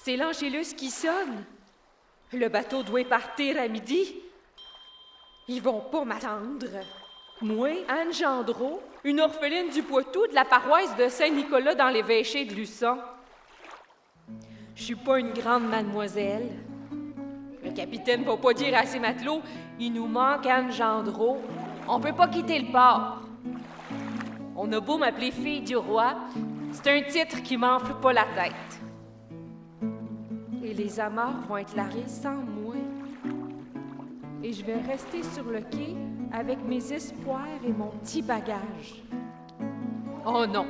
C'est l'Angélus qui sonne. Le bateau doit partir à midi. Ils vont pas m'attendre. Moi, Anne Gendreau, une orpheline du Poitou de la paroisse de Saint-Nicolas dans l'évêché de Luçon. Je suis pas une grande mademoiselle. Le capitaine va pas dire à ses matelots « Il nous manque Anne Gendreau. On peut pas quitter le port. » On a beau m'appeler fille du roi, c'est un titre qui m'enfle pas la tête. Et les amarres vont être larguées sans moi. Et je vais rester sur le quai avec mes espoirs et mon petit bagage. Oh non,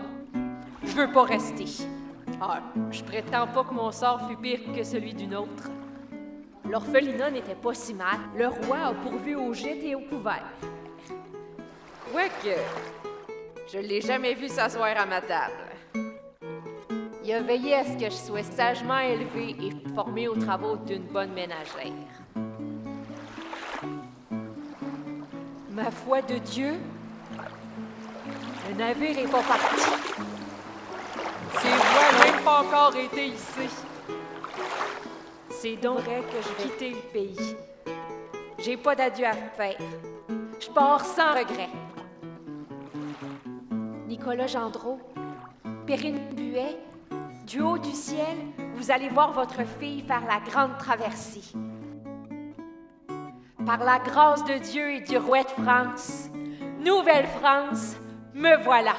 je veux pas rester. Ah, je prétends pas que mon sort fut pire que celui d'une autre. L'orphelinat n'était pas si mal. Le roi a pourvu au gîte et au couvert. Quoique, je l'ai jamais vu s'asseoir à ma table. Il a veillé à ce que je sois sagement élevée et formée aux travaux d'une bonne ménagère. Ma foi de Dieu, le navire est pas parti. Ses voiles n'ont même pas encore été hissées. C'est donc vrai que je vais quitter le pays. J'ai pas d'adieu à faire. Je pars sans regret. Nicolas Gendreau, Perrine Buet, du haut du ciel, vous allez voir votre fille faire la grande traversée. Par la grâce de Dieu et du roi de France, Nouvelle-France, me voilà.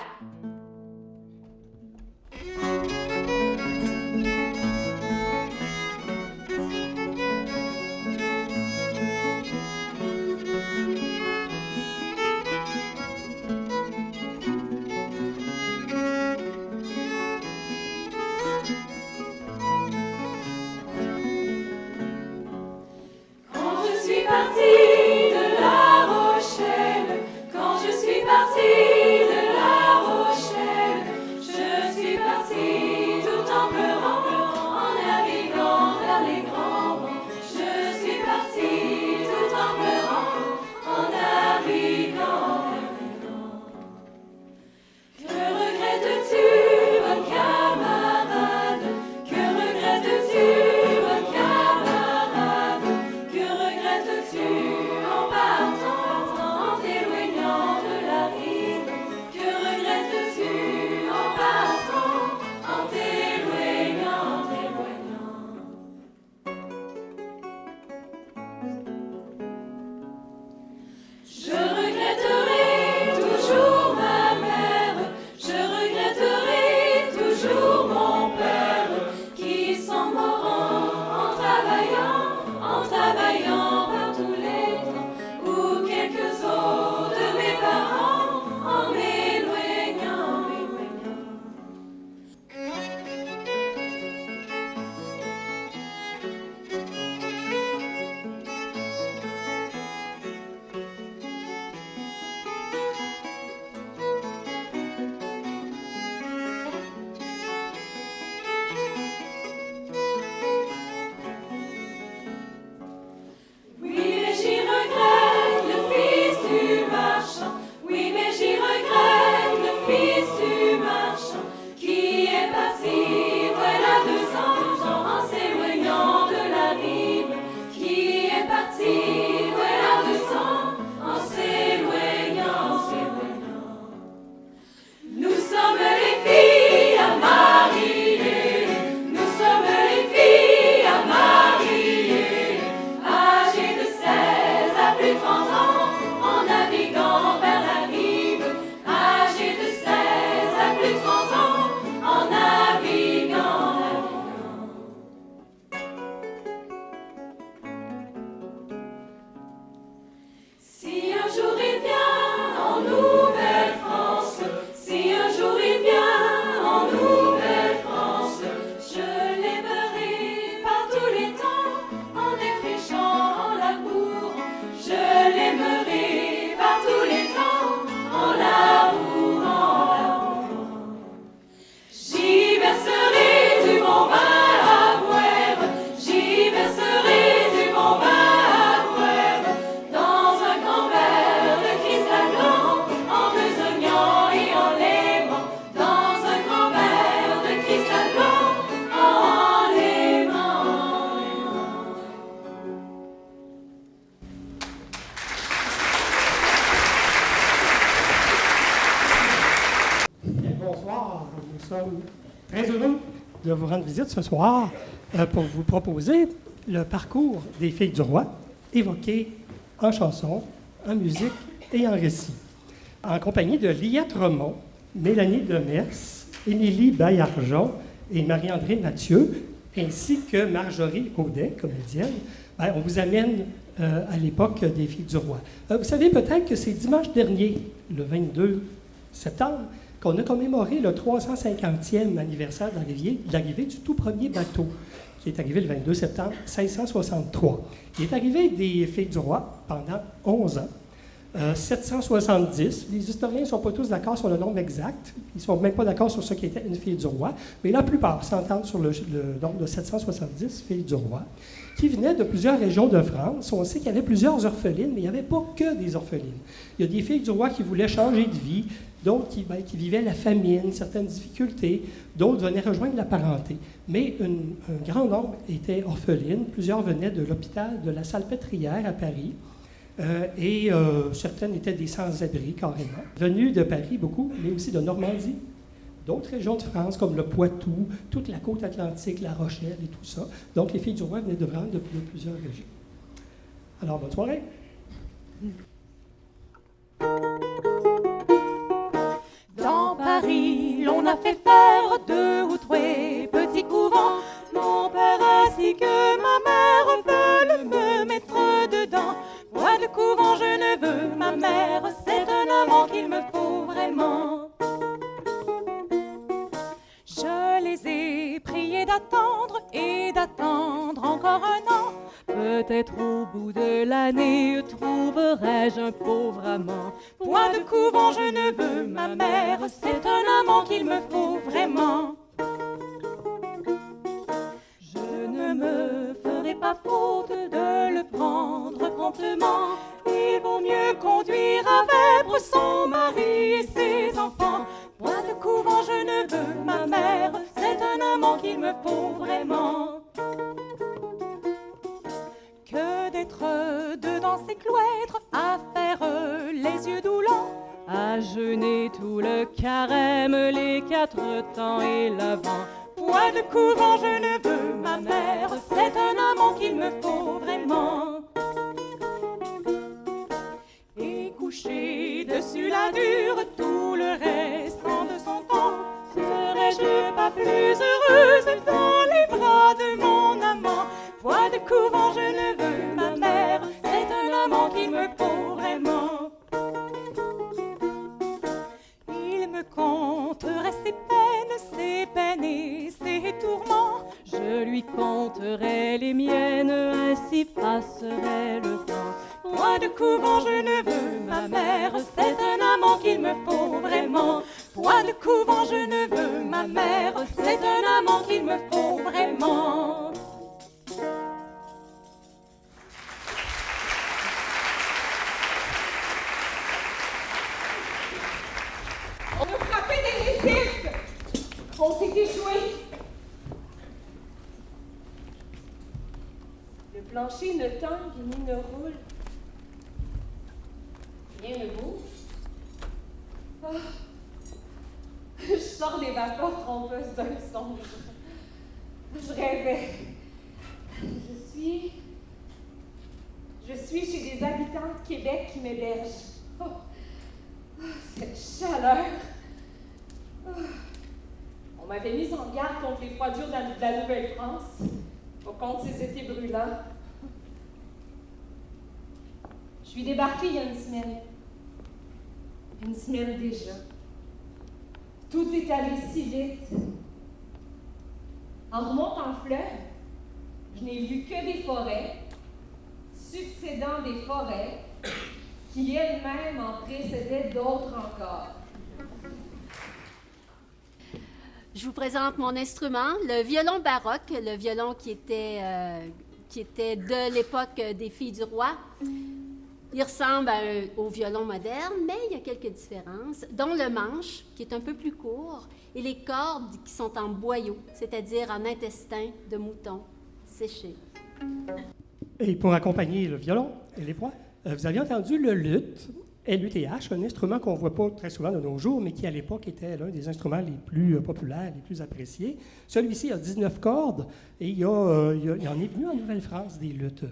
Partie de La Rochelle, quand je suis partie de La Rochelle. Très heureux de vous rendre visite ce soir pour vous proposer le parcours des Filles du Roi, évoqué en chanson, en musique et en récit. En compagnie de Liette Romont, Mélanie Demers, Émilie Baillargeon et Marie-André Mathieu, ainsi que Marjorie Audet, comédienne, on vous amène à l'époque des Filles du Roi. Vous savez peut-être que c'est dimanche dernier, le 22 septembre, qu'on a commémoré le 350e anniversaire de l'arrivée du tout premier bateau, qui est arrivé le 22 septembre 1663. Il est arrivé des Filles du Roi pendant 11 ans. 770. Les historiens ne sont pas tous d'accord sur le nombre exact. Ils ne sont même pas d'accord sur ce qui était une fille du roi, mais la plupart s'entendent sur le nombre de 770 filles du roi, qui venaient de plusieurs régions de France. On sait qu'il y avait plusieurs orphelines, mais il n'y avait pas que des orphelines. Il y a des filles du roi qui voulaient changer de vie, d'autres qui vivaient la famine, certaines difficultés, d'autres venaient rejoindre la parenté. Mais un grand nombre étaient orphelines. Plusieurs venaient de l'hôpital de la Salpêtrière à Paris. Certaines étaient des sans-abri, carrément. Venues de Paris, beaucoup, mais aussi de Normandie, d'autres régions de France, comme le Poitou, toute la côte atlantique, La Rochelle et tout ça. Donc, les Filles du Roi venaient de vraiment de plusieurs régions. Alors, bonne soirée. Dans Paris, l'on a fait faire 2 ou 3 petits couvents. Mon père ainsi que ma mère veulent me mettre dedans. Moi de couvent je ne veux, ma mère, c'est un amant qu'il me faut vraiment. Je les ai priés d'attendre et d'attendre encore un an. Peut-être au bout de l'année trouverai-je un pauvre amant. Moi de couvent je ne veux, ma mère, c'est un amant qu'il me faut vraiment. Je ne me ferai pas faute de le prendre promptement. Il vaut mieux conduire à Vêpres son mari et ses enfants. Moi de couvent je ne veux, ma mère, c'est un amant qu'il me faut vraiment. Que d'être deux dans ces cloîtres, à faire les yeux doulants, à jeûner tout le carême, les 4 temps et l'avant. Moi de couvent je ne veux, ma mère, c'est un amant qu'il me faut vraiment. Et coucher dessus la dure tout le restant de son temps, serais-je pas plus heureuse dans les bras de mon amant? Moi de couvent je ne veux, ma mère, c'est un amant qu'il me faut vraiment. Il me conterait ses peines et ses tourments. Je lui conterais les miennes, ainsi passerait le temps. Moi de couvent je ne veux, ma mère, c'est un amant qu'il me faut vraiment. Moi de couvent je ne veux, ma mère, c'est un amant qu'il me faut vraiment. On a frappé des récifs! On s'est échoué! Le plancher ne tangue ni ne roule. Rien ne bouge. Oh. Je sors des vapeurs trompeuses d'un songe. Je rêvais. Je suis chez des habitants de Québec qui m'hébergent. Oh. Oh, cette chaleur! Oh. On m'avait mise en garde contre les froidures de la Nouvelle-France, contre ces étés brûlants. Je suis débarquée il y a une semaine. Une semaine déjà. Tout est allé si vite. En remontant le fleuve, je n'ai vu que des forêts, succédant des forêts, qui elles-mêmes en précédaient d'autres encore. Je vous présente mon instrument, le violon baroque, le violon qui était de l'époque des Filles du Roi. Il ressemble au violon moderne, mais il y a quelques différences, dont le manche, qui est un peu plus court, et les cordes qui sont en boyau, c'est-à-dire en intestin de mouton séché. Et pour accompagner le violon et les voix, vous aviez entendu le luth LUTH, un instrument qu'on ne voit pas très souvent de nos jours, mais qui à l'époque était l'un des instruments les plus populaires, les plus appréciés. Celui-ci a 19 cordes et il y en est venu en Nouvelle-France des luttes,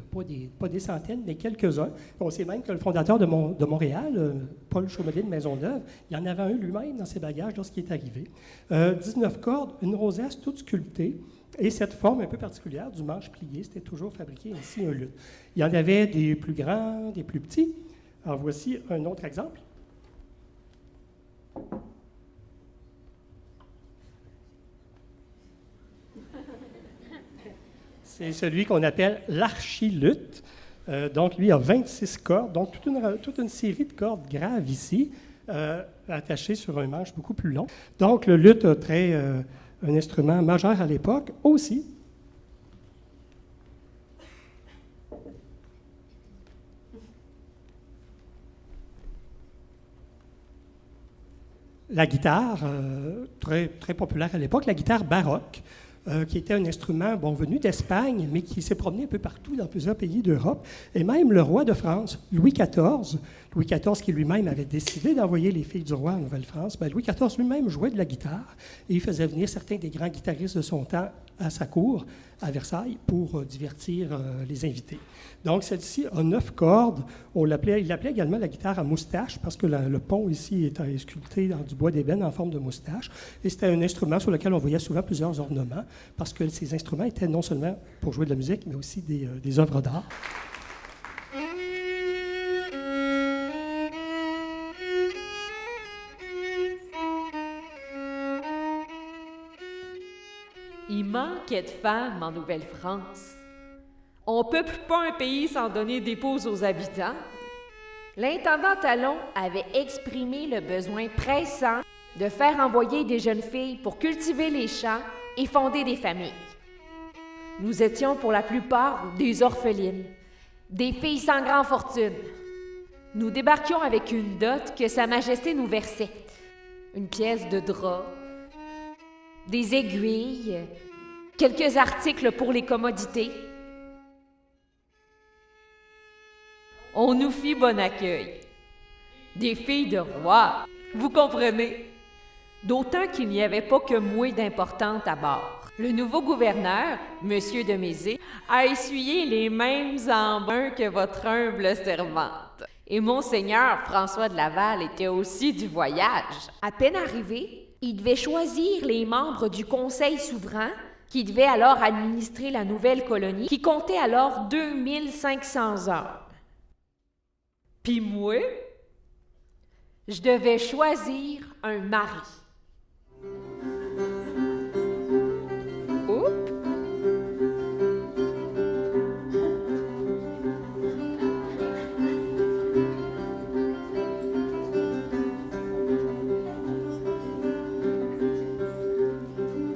pas des centaines, mais quelques-uns. On sait même que le fondateur de Montréal, Paul Chaumelier de Maisonneuve, il y en avait un lui-même dans ses bagages lorsqu'il est arrivé. 19 cordes, une rosace toute sculptée. Et cette forme un peu particulière du manche plié, c'était toujours fabriqué ainsi un luth. Il y en avait des plus grands, des plus petits. Alors, voici un autre exemple. C'est celui qu'on appelle l'archiluth. Donc, lui a 26 cordes, donc toute une série de cordes graves ici, attachées sur un manche beaucoup plus long. Donc, le luth a un instrument majeur à l'époque aussi. La guitare, très, très populaire à l'époque, la guitare baroque, qui était un instrument venu d'Espagne, mais qui s'est promené un peu partout dans plusieurs pays d'Europe. Et même le roi de France, Louis XIV, qui lui-même avait décidé d'envoyer les filles du roi en Nouvelle-France, Louis XIV lui-même jouait de la guitare et il faisait venir certains des grands guitaristes de son temps à sa cour, à Versailles, pour divertir les invités. Donc, celle-ci a 9 cordes. Il l'appelait également la guitare à moustache parce que le pont ici est sculpté dans du bois d'ébène en forme de moustache. Et c'était un instrument sur lequel on voyait souvent plusieurs ornements parce que ces instruments étaient non seulement pour jouer de la musique, mais aussi des œuvres d'art. Il manquait de femmes en Nouvelle-France. On ne peuple pas un pays sans donner des pauses aux habitants. L'intendant Talon avait exprimé le besoin pressant de faire envoyer des jeunes filles pour cultiver les champs et fonder des familles. Nous étions pour la plupart des orphelines, des filles sans grande fortune. Nous débarquions avec une dot que Sa Majesté nous versait. Une pièce de drap, des aiguilles, quelques articles pour les commodités. On nous fit bon accueil. Des filles de roi, vous comprenez. D'autant qu'il n'y avait pas que moi d'importante à bord. Le nouveau gouverneur, M. de Mézé, a essuyé les mêmes embruns que votre humble servante. Et Monseigneur François de Laval était aussi du voyage. À peine arrivé, il devait choisir les membres du Conseil souverain qui devait alors administrer la nouvelle colonie, qui comptait alors 2500 hommes. Puis moi, je devais choisir un mari. Oups!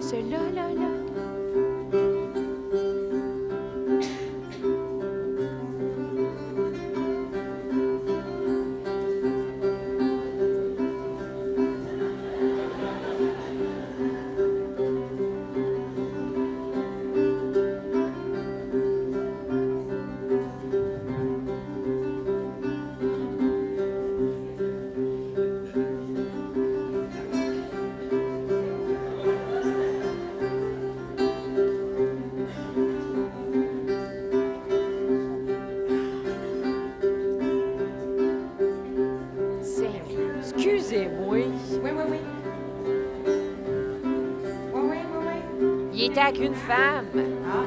Celui-là, là. Excusez-moi. Oui. Il était avec une femme. Ben non.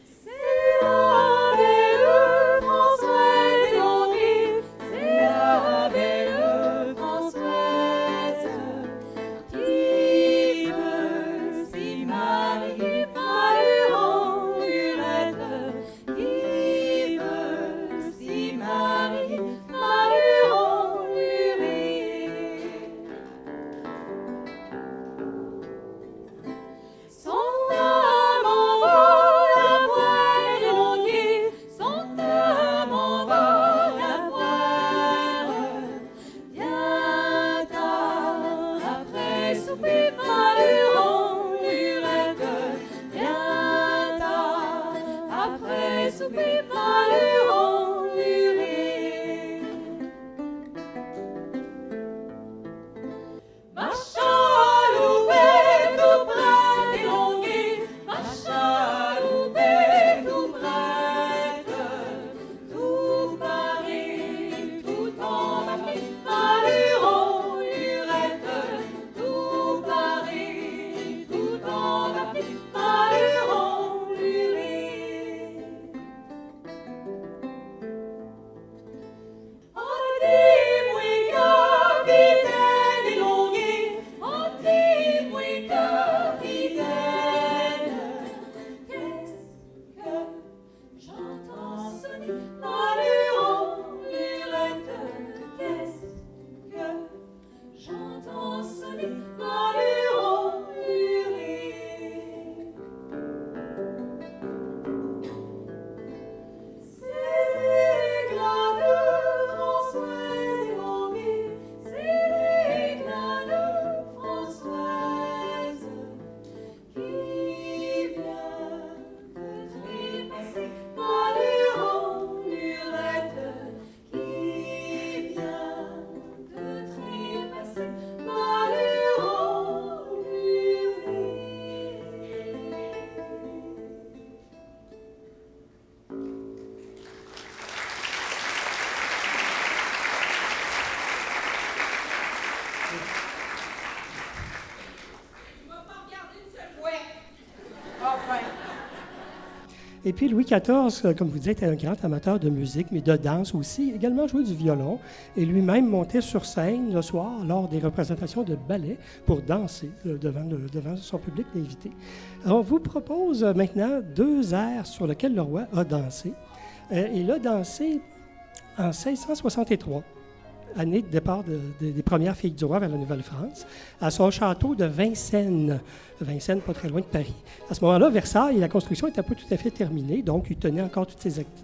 C'est loupé, Maluron, Luré. Ma chaloupette tout prête et longuée, ma chaloupette tout prête, tout Paris, tout en Paris, Maluron, Lurette, tout Paris, tout en Paris, Maluron, Luré. Oh, dis-moi, capitaine élongué, oh, dis-moi, capitaine, qu'est-ce que j'entends sonner, Maluron, Lurette, qu'est-ce que j'entends sonner, Maluron, Luré. C'est l'éclat de Françoise élongée, c'est l'éclat de Françoise qui vient de trépasser, Maluron, Lurette, qui vient de trépasser, Maluron, Lurée. Et puis Louis XIV, comme vous dites, était un grand amateur de musique, mais de danse aussi, également jouait du violon et lui-même montait sur scène le soir lors des représentations de ballet pour danser devant son public d'invités. On vous propose maintenant 2 airs sur lesquels le roi a dansé. Il a dansé en 1663, année de départ des premières filles du roi vers la Nouvelle-France, à son château de Vincennes. Vincennes, pas très loin de Paris. À ce moment-là, Versailles, la construction n'était pas tout à fait terminée, donc il tenait encore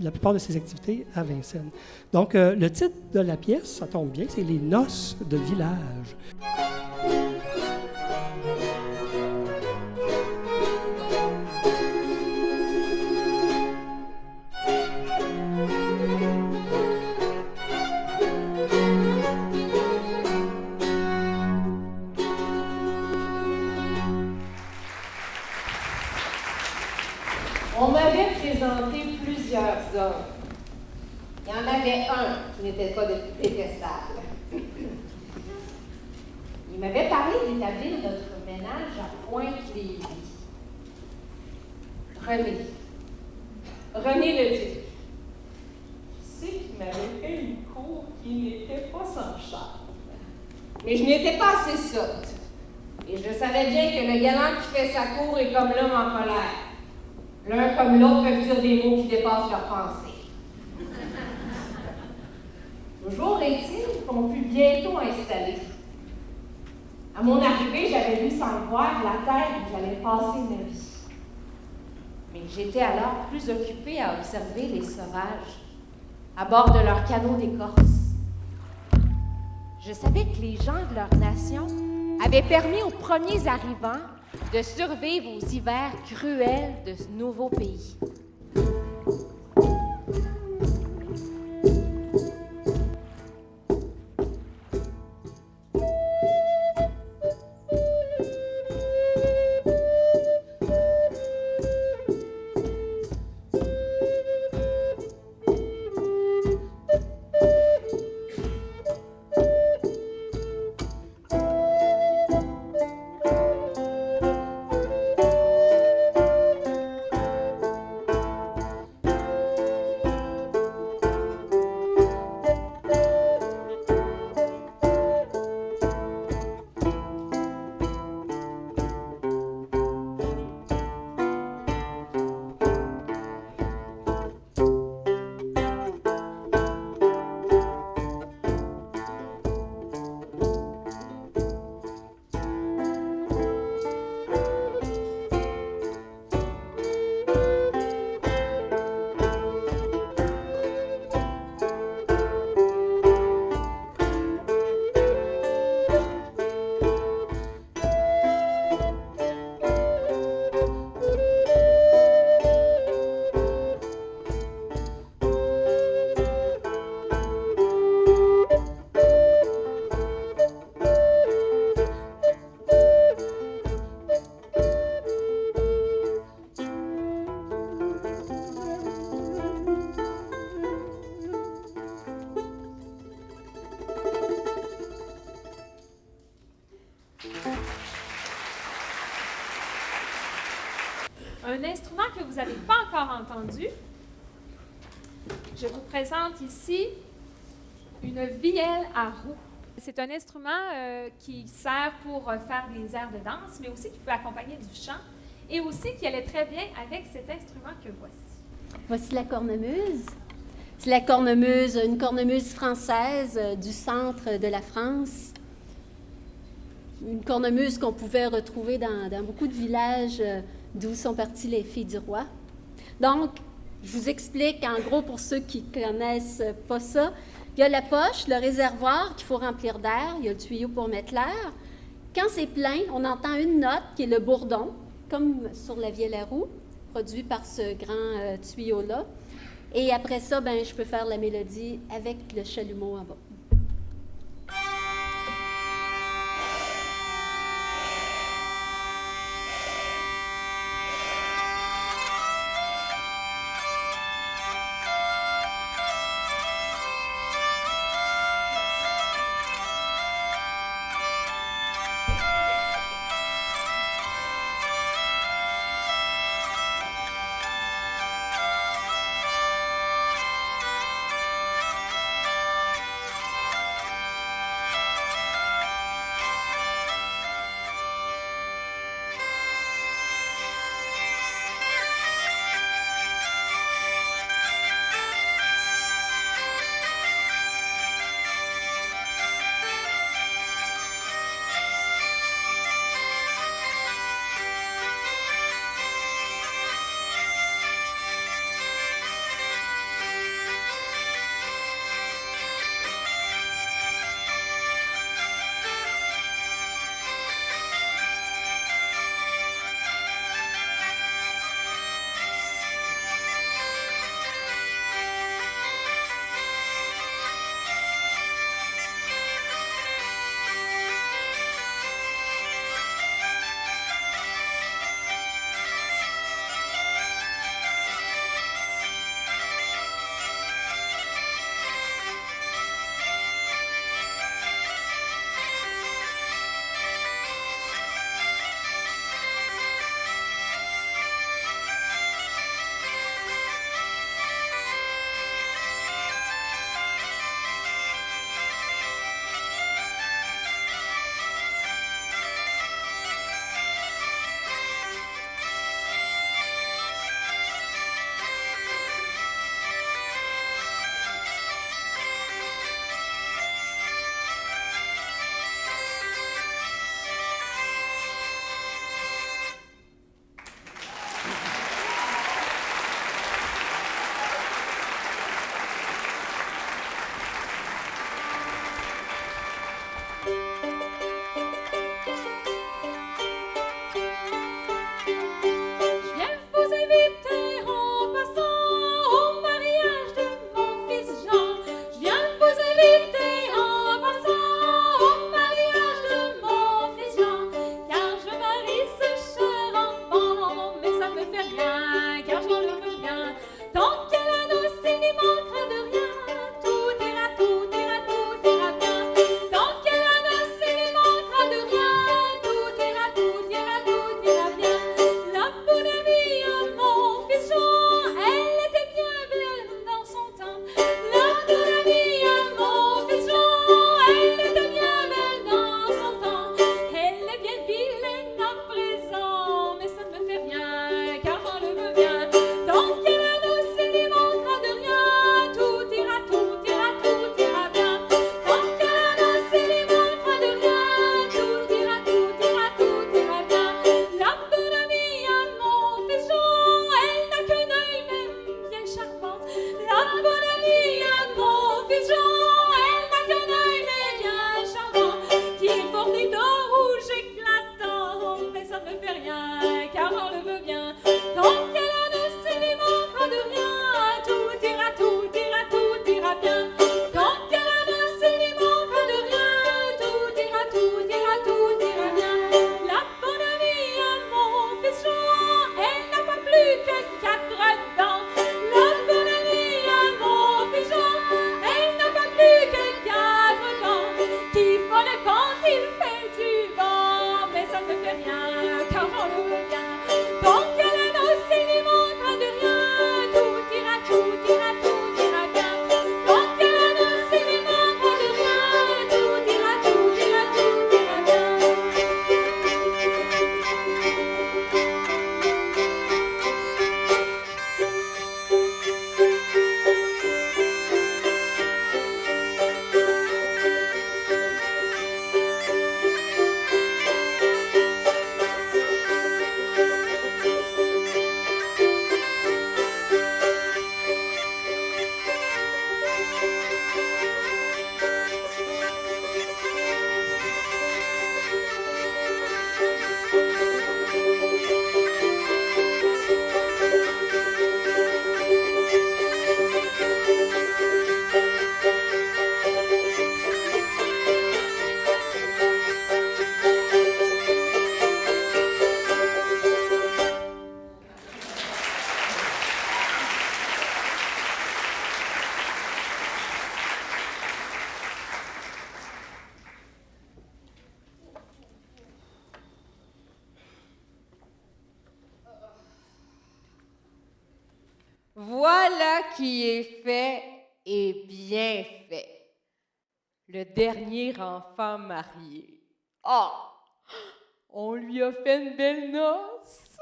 la plupart de ses activités à Vincennes. Donc, le titre de la pièce, ça tombe bien, c'est « Les noces de village ». On m'avait présenté plusieurs hommes. Il y en avait un qui n'était pas détestable. Il m'avait parlé d'établir notre ménage à Pointe-Lévis. René le Duc. C'est qu'il m'avait fait une cour qui n'était pas sans charme. Mais je n'étais pas assez sotte. Et je savais bien que le galant qui fait sa cour est comme l'homme en colère. L'un comme l'autre peuvent dire des mots qui dépassent leurs pensées. Toujours est-il qu'on fut bientôt installé. À mon arrivée, j'avais vu sans le voir la terre où j'allais passer ma vie. Mais j'étais alors plus occupée à observer les sauvages à bord de leurs canots d'écorce. Je savais que les gens de leur nation avaient permis aux premiers arrivants de survivre aux hivers cruels de ce nouveau pays. que vous n'avez pas encore entendu. Je vous présente ici une vielle à roue. C'est un instrument qui sert pour faire des airs de danse, mais aussi qui peut accompagner du chant, et aussi qui allait très bien avec cet instrument que voici. Voici la cornemuse. C'est la cornemuse, une cornemuse française du centre de la France. Une cornemuse qu'on pouvait retrouver dans beaucoup de villages d'où sont parties les filles du roi. Donc, je vous explique en gros pour ceux qui ne connaissent pas ça. Il y a la poche, le réservoir qu'il faut remplir d'air, il y a le tuyau pour mettre l'air. Quand c'est plein, on entend une note qui est le bourdon, comme sur la vielle à roue, produit par ce grand tuyau-là. Et après ça, ben, je peux faire la mélodie avec le chalumeau en bas. Voilà qui est fait et bien fait. Le dernier enfant marié. Ah! On lui a fait une belle noce.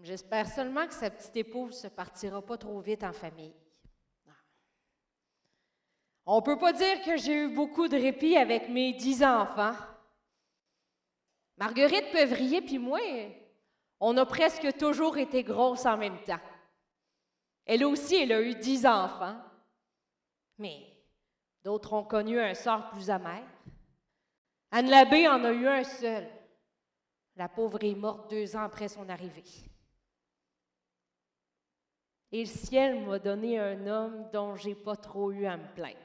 J'espère seulement que sa petite épouse se partira pas trop vite en famille. On peut pas dire que j'ai eu beaucoup de répit avec mes 10 enfants. Marguerite Pevrier puis moi, on a presque toujours été grosses en même temps. Elle aussi, elle a eu 10 enfants. Mais d'autres ont connu un sort plus amer. Anne Labbé en a eu un seul. La pauvre est morte 2 ans après son arrivée. Et le ciel m'a donné un homme dont j'ai pas trop eu à me plaindre.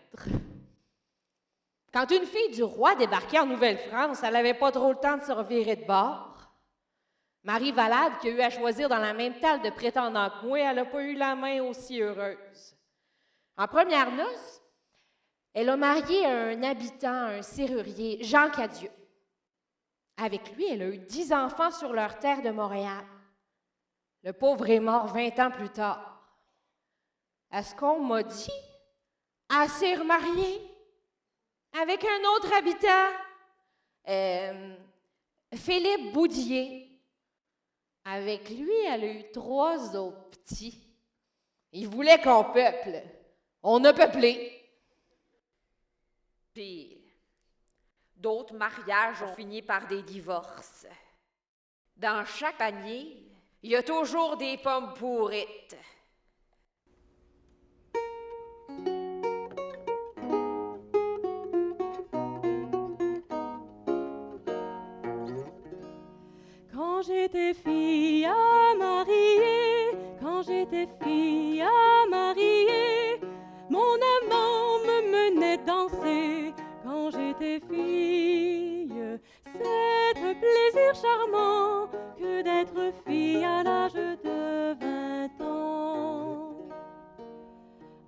Quand une fille du roi débarquait en Nouvelle-France, elle n'avait pas trop le temps de se revirer de bord. Marie Valade, qui a eu à choisir dans la même table de prétendants que moi, elle n'a pas eu la main aussi heureuse. En première noce, elle a marié un habitant, un serrurier, Jean Cadieux. Avec lui, elle a eu 10 enfants sur leur terre de Montréal. Le pauvre est mort 20 ans plus tard. Est-ce qu'on m'a dit? Elle s'est remariée avec un autre habitant, Philippe Boudier. Avec lui, elle a eu 3 autres petits. Il voulait qu'on peuple. On a peuplé. Puis, d'autres mariages ont fini par des divorces. Dans chaque panier, il y a toujours des pommes pourrites. Quand j'étais fille à marier, quand j'étais fille à marier, mon amant me menait danser. Quand j'étais fille, c'est un plaisir charmant que d'être fille à l'âge de 20 ans.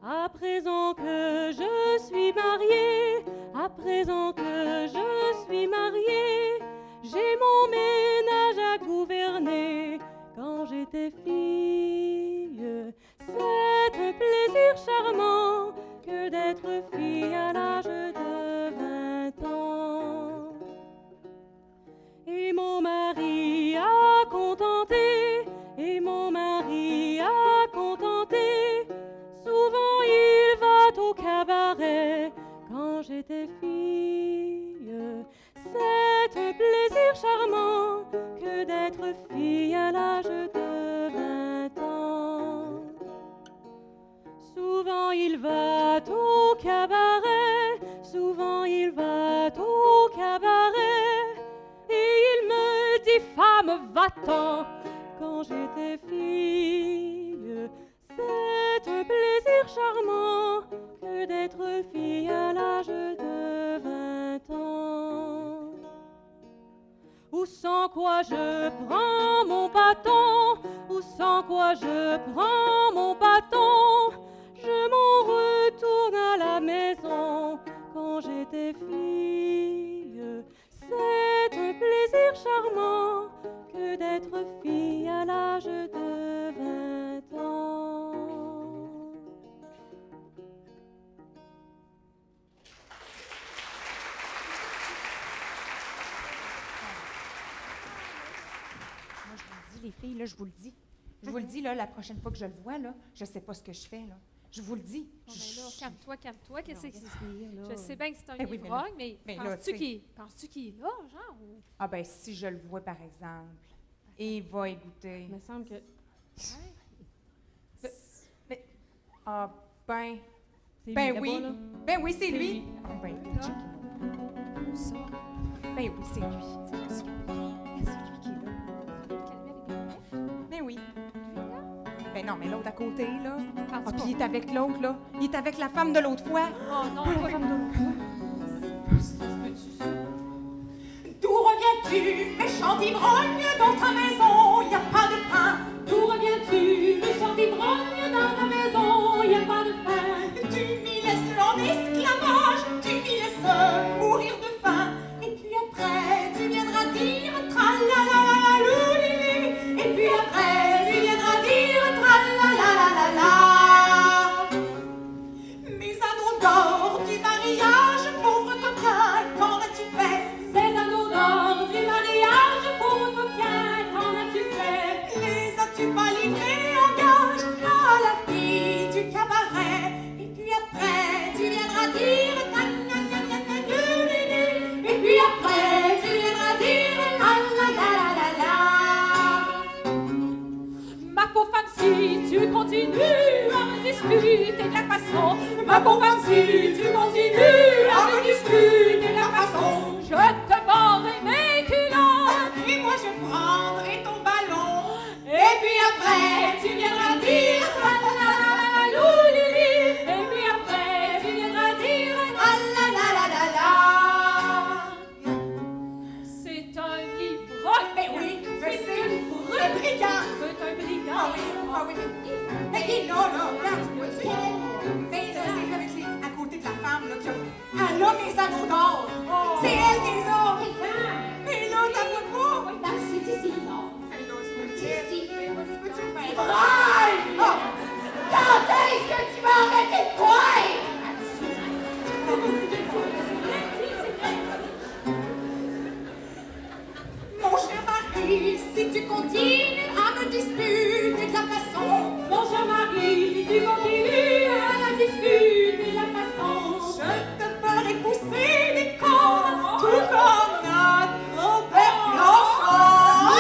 À présent que je suis mariée, à présent que je suis mariée, j'ai mon ménage à gouverner. Quand j'étais fille, c'est un plaisir charmant que d'être fille à l'âge de 20 ans. Et mon mari a contenté, et mon mari a contenté. Souvent il va au cabaret. Quand j'étais fille, c'est un plaisir charmant que d'être fille à l'âge de 20 ans. Souvent il va au cabaret, souvent il va au cabaret, et il me dit femme va-t'en. Quand j'étais fille, c'est un plaisir charmant que d'être fille à l'âge de 20 ans. Ou sans quoi je prends mon bâton, ou sans quoi je prends mon bâton, je m'en retourne à la maison. Quand j'étais fille, c'est un plaisir charmant que d'être fille à l'âge de 20 ans. Moi, je vous le dis, les filles, là, je vous le dis. Je vous le dis, là, la prochaine fois que je le vois, là, je sais pas ce que je fais, là. Je vous le dis. Bon, ben là, calme-toi, qu'est-ce que c'est? Je sais c'est bien que c'est un Ben oui, mais ivrogne, mais mais là, penses-tu tu sais. qu'il est là, genre? Ou... Ah ben, si je le vois, par exemple, et il va y goûter. Il me semble que Ah ben, c'est ben lui, oui. là-bas, là. Ben oui, c'est C'est lui. lui. Ah ben, Là. check-moi. Où ça? Ben oui, c'est lui. C'est lui qui est là. Calmer avec le nez? Ben oui. Lui, là? Ben non, mais l'autre à côté, là. Parle-tu Ah, puis pas? il est avec l'autre, là. Il est avec la femme de l'autre fois. Oh non, La pas femme de l'autre fois. D'où reviens-tu, méchant ivrogne, dans ta maison, y a pas de pain. D'où reviens-tu, méchant ivrogne, dans ta maison, y a pas de pain. Tu m'y laisses en esclavage, tu m'y laisses mourir de faim. Et puis après, tu viendras dire, tralala, loulili. Et puis après, tu viendras dire, tu vas livrer en gage à la fille du cabaret. Et puis après, tu viendras dire ta na na na na na. Et puis après, tu viendras dire ta la la la la la. Ma pauvre femme, si tu continues à me discuter de la façon, ma pauvre femme, si tu continues à me discuter de la façon, je te barrerai mes culottes et moi je prendrai ton ballon. Et puis après, tu viendras dire la la la la loulili. Et puis après, tu viendras dire la la la la la la. C'est un ivrogne. Mais oui, je sais. Un brigand. C'est un brigand. Ah oui. Mais non, regarde, tu vois-tu? Mais là, c'est là avec les, à côté de la femme, là, qui a... Elle a mes anneaux d'or. C'est elle qui les a. Mais là, t'as pas de moi. C'est ici, non? C'est là, c'est ici. Peux-tu me faire? Braille! Oh! Quand est-ce que tu vas arrêter de boire? Mon cher mari, si tu continues à me disputer de la façon, mon cher mari, si tu continues à me disputer de la façon, je te ferai pousser des cornes, tout comme notre père Blanchard.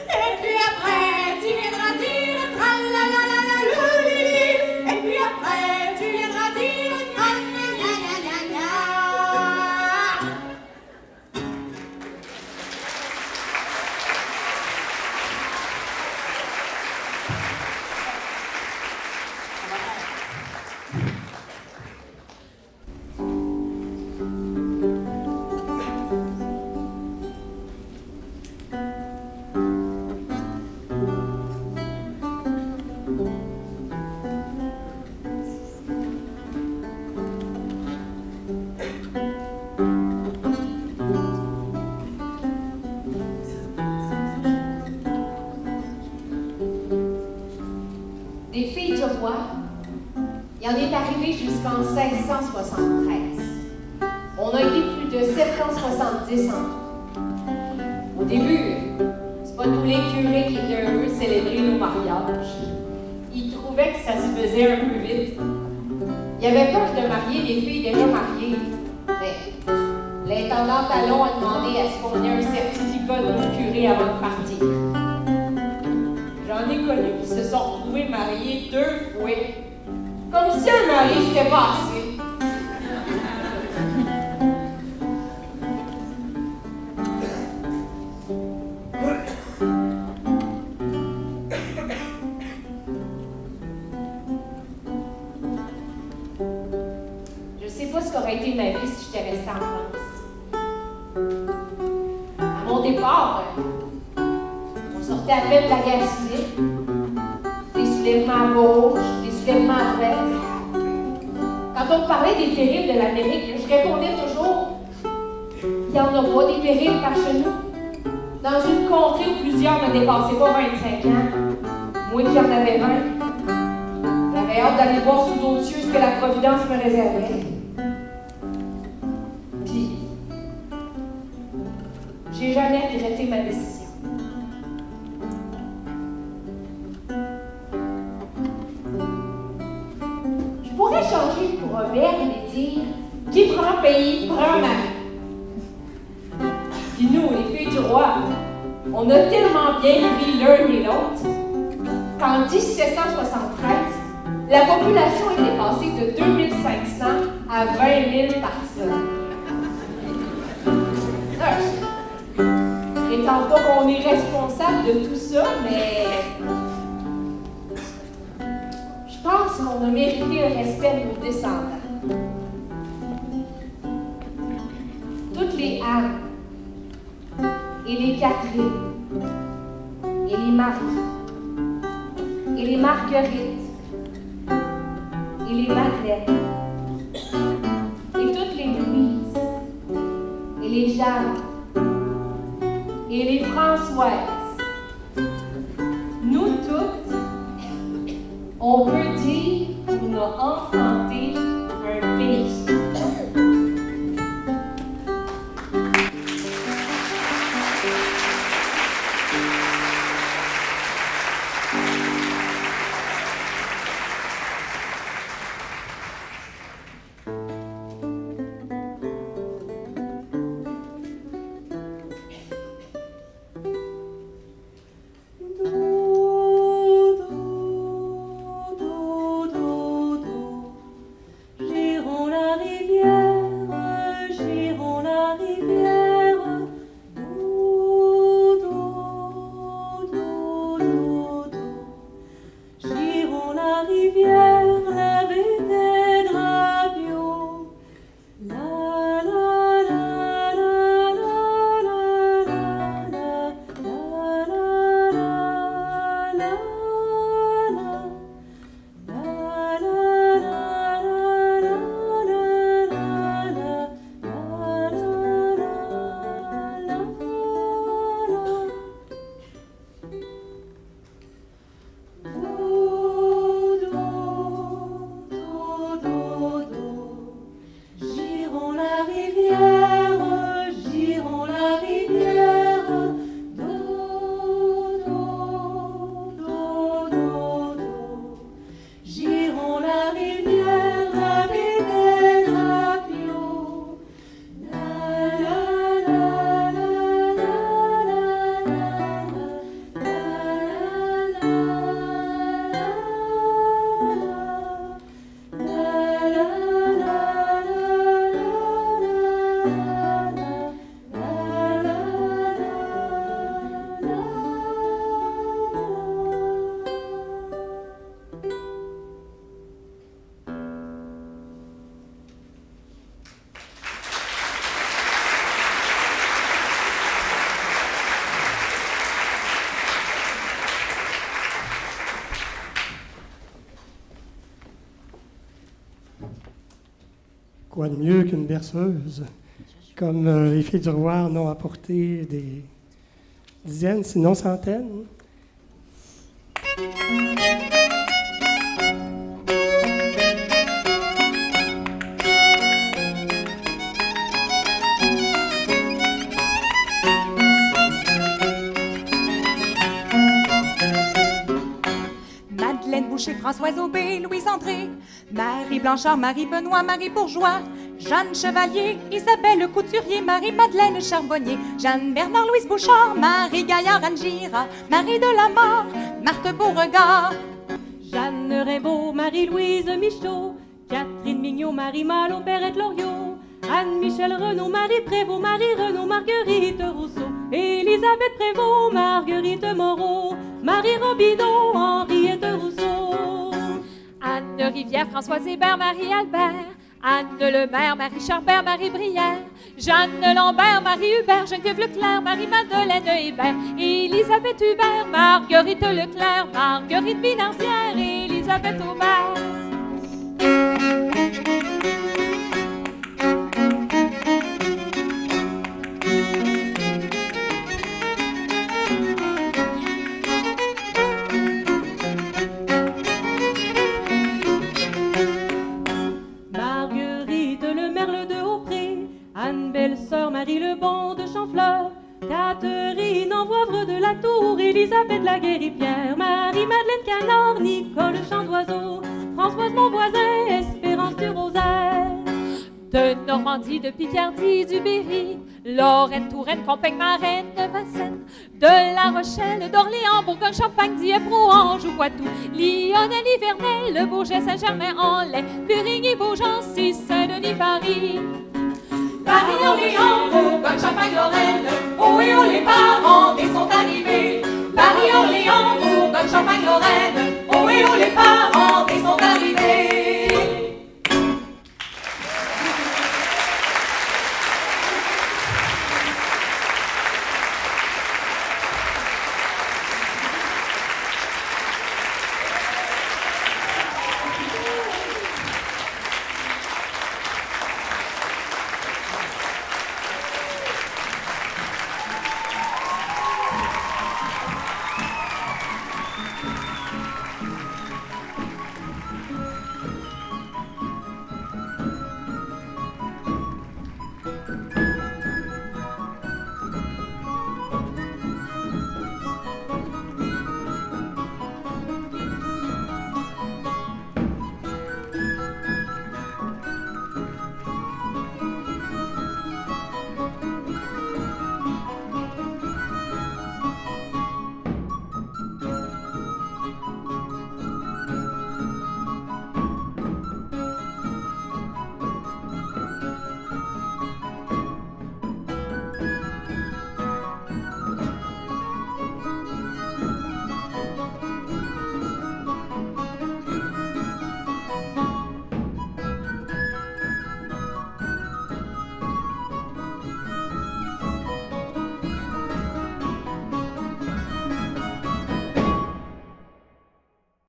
Et puis après, tu viendras dire tra la la la la loulili. Et puis après, tu viendras dire tra la la la la la. Des filles du roi, il en est arrivé jusqu'en 1673. On a été plus de 770 ans. Au début, c'est pas tous les curés qui étaient heureux de célébrer nos mariages. Ils trouvaient que ça se faisait un peu vite. Il y avait peur de marier des filles déjà mariées. Mais l'intendant Talon a demandé à ce qu'on ait un certificat de curé avant de partir. J'en ai connu qui se sont retrouvés mariés 2 fois. Comme si un mari s'était passé. Je sais pas ce qu'aurait été ma vie si j'étais restée en France. À mon départ, on sortait à peine de la guerre civile. Des soulèvements à gauche, des soulèvements à droite. Quand on me parlait des périls de l'Amérique, je répondais toujours « Il n'y en a pas des périls par chez nous. » Dans une contrée où plusieurs ne dépassaient pas 25 ans, moi qui en avais 20, j'avais hâte d'aller voir sous d'autres cieux ce que la Providence me réservait. Puis, j'ai jamais regretté ma décision. Je pourrais changer le proverbe et dire « Qui prend pays, prend mari ». Puis nous, les filles du roi, on a tellement bien pris l'un et l'autre qu'en 1773, la population était passée de 2500 à 20 000 personnes. Je prétends pas qu'on est responsable de tout ça, mais je pense qu'on a mérité le respect de nos descendants. Toutes les Anne, et les Catherine, et les Marie, et les Marguerite, et les Madeleine, et toutes les Louise, et les Jeanne, et les Françoises. Nous toutes, on peut dire qu'on a enfanté un pays. Quoi de mieux qu'une berceuse? Comme les filles du roi en ont apporté des dizaines, sinon centaines. Madeleine Boucher, Françoise Aubé, Louise André, Marie Blanchard, Marie Benoît, Marie Bourgeois, Jeanne Chevalier, Isabelle Couturier, Marie-Madeleine Charbonnier, Jeanne Bernard, Louise Bouchard, Marie Gaillard, Anne Girard, Marie Delamare, Marthe Beauregard, Jeanne Rimbaud, Marie-Louise Michaud, Catherine Mignot, Marie Malo, Perrette Loriot, Anne-Michel Renaud, Marie Prévost, Marie Renaud, Marguerite Rousseau, Élisabeth Prévost, Marguerite Moreau, Marie Robideau, Henriette Rousseau, Anne Rivière, Françoise Hébert, Marie Albert, Anne Lemaire, Marie Charbert, Marie Brière, Jeanne Lambert, Marie Hubert, Geneviève Leclerc, Marie-Madeleine Hébert, Élisabeth Hubert, Marguerite Leclerc, Marguerite Binardière, Élisabeth Aubert. Anne Belle-Sœur, Marie Lebon de Champfleur, Catherine Envoivre de la Tour, Élisabeth Laguerre-Pierre, Marie-Madeleine Canard, Nicole Chant d'Oiseau, Françoise Monvoisin, Espérance du Rosaire. De Normandie, de Picardie, du Berry, Lorraine, Touraine, Compiègne, Marraine, de Vincennes, de La Rochelle, d'Orléans, Bourgogne, Champagne, Dieppe, Rouen, Anjou, Poitou, Lyon, Nivernais, Le Bourget, Saint-Germain-en-Laye, Périgny, Beaugency, Saint-Denis, Paris. Paris, Orléans, Bourgogne, Champagne, Lorraine, oh et oh les parents des sont arrivés. Paris, Orléans,